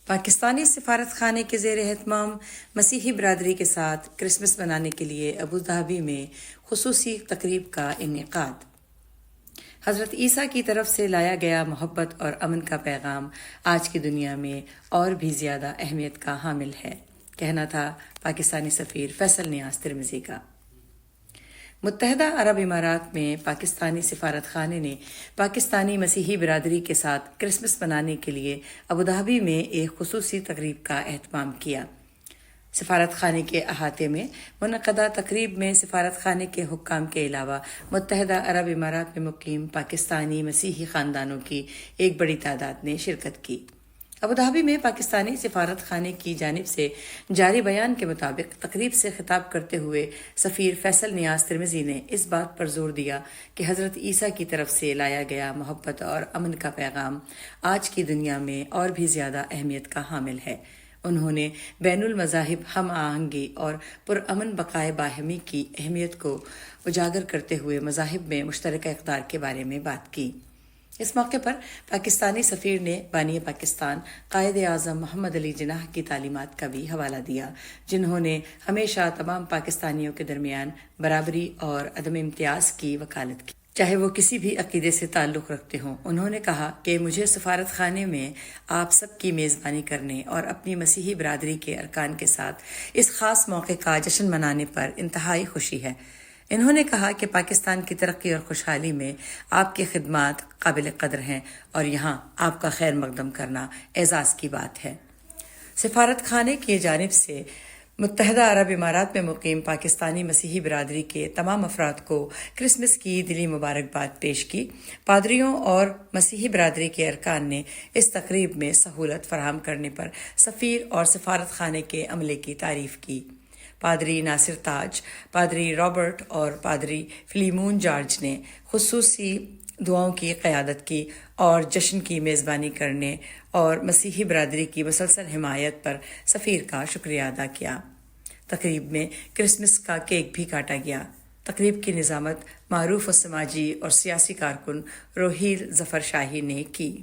پاکستانی سفارت خانے کے زیر اہتمام مسیحی برادری کے ساتھ کرسمس منانے کے لیے ابوظہبی میں خصوصی تقریب کا انعقاد۔ حضرت عیسیٰ کی طرف سے لایا گیا محبت اور امن کا پیغام آج کی دنیا میں اور بھی زیادہ اہمیت کا حامل ہے، کہنا تھا پاکستانی سفیر فیصل نیاز ترمذی کا۔ متحدہ عرب امارات میں پاکستانی سفارت خانے نے پاکستانی مسیحی برادری کے ساتھ کرسمس منانے کے لیے ابوظہبی میں ایک خصوصی تقریب کا اہتمام کیا۔ سفارت خانے کے احاطے میں منعقدہ تقریب میں سفارت خانے کے حکام کے علاوہ متحدہ عرب امارات میں مقیم پاکستانی مسیحی خاندانوں کی ایک بڑی تعداد نے شرکت کی۔ ابوظہبی میں پاکستانی سفارت خانے کی جانب سے جاری بیان کے مطابق تقریب سے خطاب کرتے ہوئے سفیر فیصل نیاز ترمذی نے اس بات پر زور دیا کہ حضرت عیسیٰ کی طرف سے لایا گیا محبت اور امن کا پیغام آج کی دنیا میں اور بھی زیادہ اہمیت کا حامل ہے۔ انہوں نے بین المذاہب ہم آہنگی اور پرامن بقائے باہمی کی اہمیت کو اجاگر کرتے ہوئے مذاہب میں مشترکہ اقدار کے بارے میں بات کی۔ اس موقع پر پاکستانی سفیر نے بانی پاکستان قائد اعظم محمد علی جناح کی تعلیمات کا بھی حوالہ دیا، جنہوں نے ہمیشہ تمام پاکستانیوں کے درمیان برابری اور عدم امتیاز کی وکالت کی، چاہے وہ کسی بھی عقیدے سے تعلق رکھتے ہوں۔ انہوں نے کہا کہ مجھے سفارت خانے میں آپ سب کی میزبانی کرنے اور اپنی مسیحی برادری کے ارکان کے ساتھ اس خاص موقع کا جشن منانے پر انتہائی خوشی ہے۔ انہوں نے کہا کہ پاکستان کی ترقی اور خوشحالی میں آپ کی خدمات قابل قدر ہیں اور یہاں آپ کا خیر مقدم کرنا اعزاز کی بات ہے۔ سفارت خانے کی جانب سے متحدہ عرب امارات میں مقیم پاکستانی مسیحی برادری کے تمام افراد کو کرسمس کی دلی مبارکباد پیش کی۔ پادریوں اور مسیحی برادری کے ارکان نے اس تقریب میں سہولت فراہم کرنے پر سفیر اور سفارت خانے کے عملے کی تعریف کی۔ پادری ناصر تاج، پادری رابرٹ اور پادری فلیمون جارج نے خصوصی دعاؤں کی قیادت کی اور جشن کی میزبانی کرنے اور مسیحی برادری کی مسلسل حمایت پر سفیر کا شکریہ ادا کیا۔ تقریب میں کرسمس کا کیک بھی کاٹا گیا۔ تقریب کی نظامت معروف و سماجی اور سیاسی کارکن روحیل ظفر شاہی نے کی۔